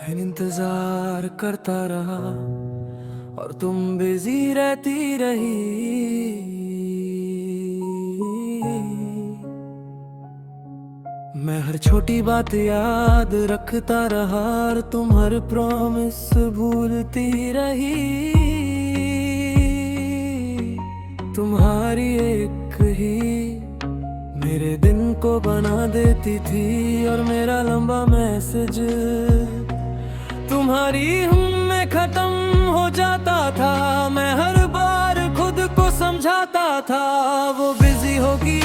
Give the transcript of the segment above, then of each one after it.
इंतजार करता रहा और तुम बिजी रहती रही। मैं हर छोटी बात याद रखता रहा और तुम हर प्रॉमिस भूलती रही। तुम्हारी एक ही मेरे दिन को बना देती थी और मेरा लंबा मैसेज तुम्हारी में खत्म हो जाता था। मैं हर बार खुद को समझाता था वो बिजी होगी,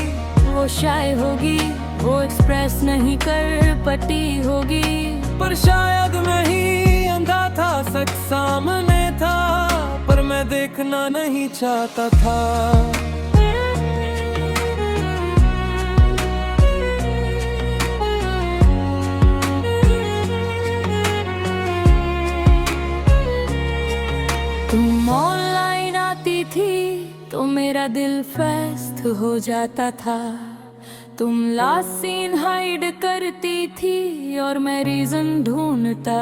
वो शाय होगी, वो एक्सप्रेस नहीं कर पाती होगी। पर शायद मैं ही अंधा था, सच सामने था पर मैं देखना नहीं चाहता था। तुम ऑनलाइन आती थी तो मेरा दिल फेस्ट हो जाता था। तुम लास्ट सीन हाइड करती थी और मैं रीजन ढूंढता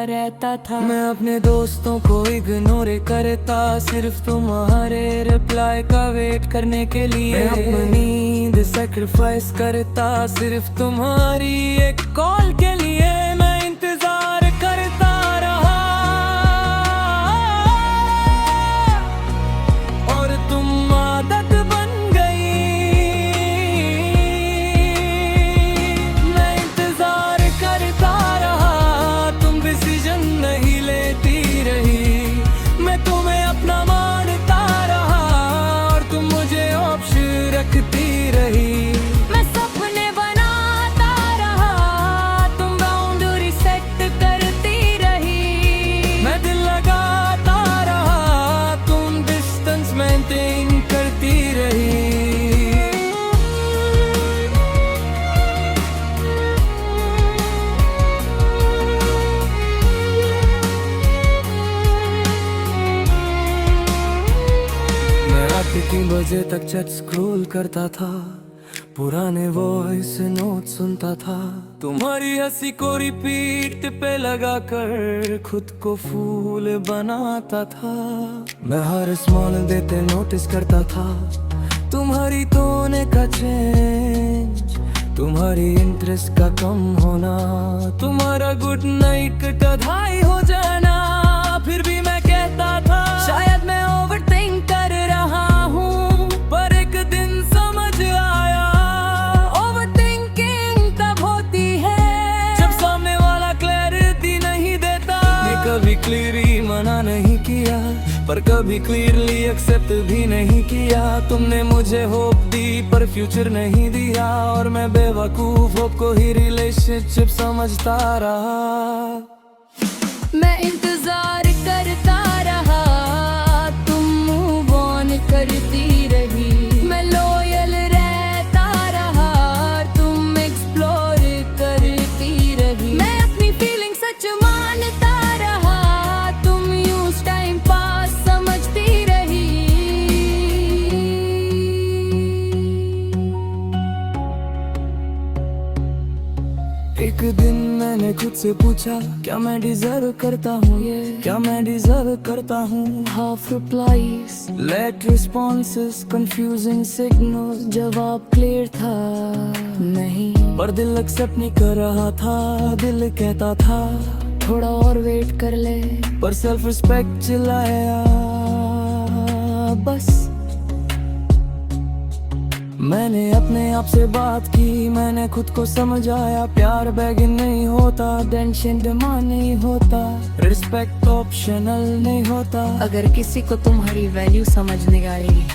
रहता था। मैं अपने दोस्तों को इग्नोर करता सिर्फ तुम्हारे रिप्लाई का वेट करने के लिए। मैं अपनी नींद सैक्रिफाइस करता सिर्फ तुम्हारी एक कॉल के लिए। मैं इंतजार करता रहा और तुम आदत बन गई। मैं इंतजार करता रहा, तुम डिसीजन नहीं लेती रही। मैं तुम्हें अपना मानता रहा और तुम मुझे ऑप्शन रखती रही। मैं सपने बनाता रहा, तुम बाउंड्री सेट करती रही। मैं दिल लगाता रहा, तुम डिस्टेंस मेंटेन करती रही। मैं रात के 3 बजे तक चैट स्क्रॉल करता था, पुराने वॉइस नोट सुनता था। तुम्हारी हंसी को रिपीट पे लगाकर खुद को फूल बनाता था। मैं हर स्मॉल देते नोटिस करता था, तुम्हारी टोन का चेंज, तुम्हारी इंटरेस्ट का कम होना, तुम्हारा गुड नाइट का ढाई हो जाना। फिर भी मैं कहता था शायद मैं ओवरथिंक कर रहा हूँ, पर एक दिन समझ आया ओवरथिंकिंग तब होती है जब सामने वाला क्लैरिटी नहीं देता। मैं कभी क्लियरली मना नहीं किया पर कभी क्लियरली एक्सेप्ट भी नहीं किया। तुमने मुझे होप दी पर फ्यूचर नहीं दिया और मैं बेवकूफ होप को ही रिलेशनशिप समझता रहा। मैं इंतजार करता रहा, तुम मूव ऑन करती रही। मैं लॉयल रहता रहा, तुम एक्सप्लोर करती रही। मैं अपनी फीलिंग सच मानता रहा, तुम यूज टाइम पास समझती रही। एक दिन मैंने खुद से पूछा क्या मैं डिजर्व करता हूँ ये, क्या मैं डिजर्व करता हूँ। Half replies, late responses, confusing signal, जवाब क्लियर था नहीं। पर दिल एक्सेप्ट नहीं कर रहा था, दिल कहता था थोड़ा और वेट कर ले। पर सेल्फ रिस्पेक्ट चिल्लाया बस। मैंने अपने आप से बात की, मैंने खुद को समझाया प्यार बैगिन नहीं होता, टेंशन डिमांड नहीं होता, रिस्पेक्ट ऑप्शनल नहीं होता। अगर किसी को तुम्हारी वैल्यू समझ नहीं आएगी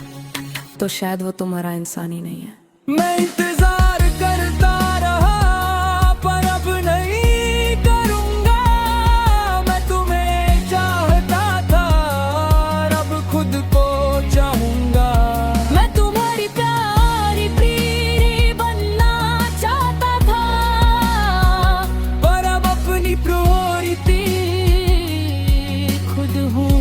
तो शायद वो तुम्हारा इंसान ही नहीं है। मैं इंतजार करता रहा पर अब नहीं करूंगा। मैं तुम्हें चाहता था और अब खुद को चाहूंगा। मैं तुम्हारी प्यारी प्रीति बनना चाहता था पर अब अपनी प्रायोरिटी खुद हूँ।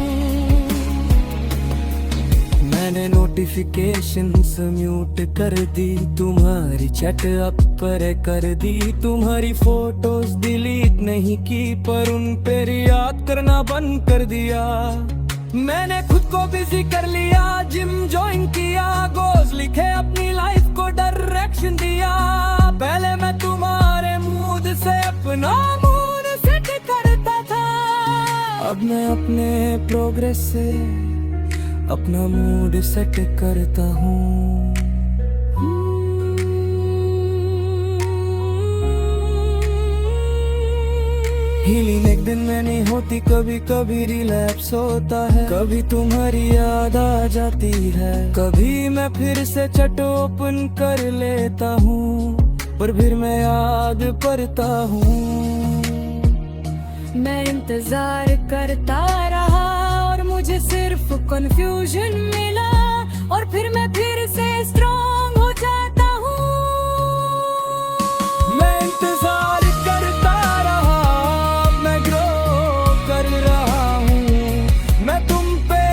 मैंने नोटिस नोटिफिकेशंस म्यूट कर दी, तुम्हारी चैट अप पर कर दी, तुम्हारी फोटोज डिलीट नहीं की, पर उन पे याद करना बंद कर दिया। मैंने खुद को बिजी कर लिया, जिम ज्वाइन किया, गोल्स लिखे, अपनी लाइफ को डायरेक्शन दिया। पहले मैं तुम्हारे मूड से अपना मूड सेट करता था, अब मैं अपने प्रोग्रेस से अपना मूड सेट करता हूँ। हीलिंग एक दिन में नहीं होती, कभी कभी रिलैप्स होता है, कभी तुम्हारी याद आ जाती है, कभी मैं फिर से चैट ओपन कर लेता हूँ, पर फिर मैं याद करता हूँ। मैं इंतजार करता रहा और मुझे सिर्फ कंफ्यूजन मिला, और फिर मैं फिर से स्ट्रांग हो जाता हूँ। मैं इंतजार करता रहा, मैं ग्रो कर रहा हूँ, मैं तुम पे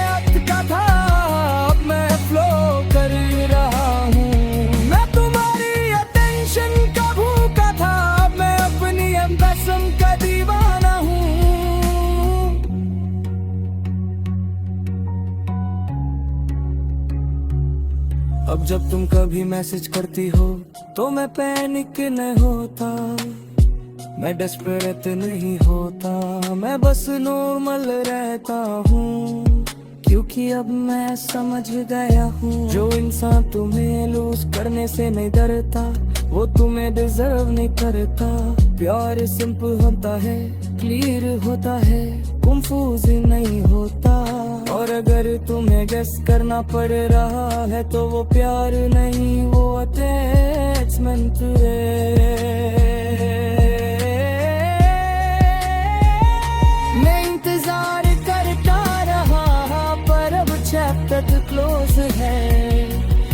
अटका था, अब मैं फ्लो कर रहा हूँ, मैं तुम्हारी अटेंशन का भूखा था, अब मैं अपनी एम्बिशन का दीवाना हूँ। अब जब तुम कभी मैसेज करती हो तो मैं पैनिक नहीं होता, मैं डेस्परेट नहीं होता, मैं बस नॉर्मल रहता हूँ, क्योंकि अब मैं समझ गया हूँ, जो इंसान तुम्हें लूज करने से नहीं डरता, वो तुम्हें डिजर्व नहीं करता। प्यार सिंपल होता है, क्लियर होता है, कंफ्यूज नहीं होता, और अगर तुम्हें गेस करना पड़ रहा है तो वो प्यार नहीं, वो अटैचमेंट है। मैं इंतजार करता रहा, पर अब चैप्टर क्लोज है,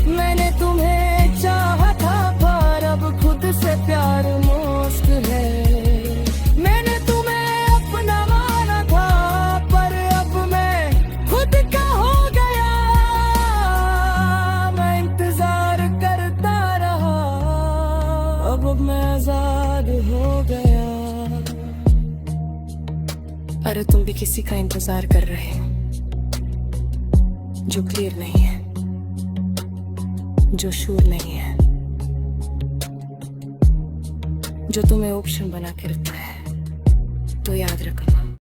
मैंने तुम्हें चाहा था, पर अब खुद से प्यार मुश्किल है। मैंने तुम्हें अपना माना था, पर अब मैं खुद का हो गया। मैं इंतजार करता रहा, अब मैं आजाद हो गया। अरे तुम भी किसी का इंतजार कर रहे हो जो क्लियर नहीं है, जो श्योर नहीं है, जो तुम्हें ऑप्शन बना के रखा है, तो याद रखना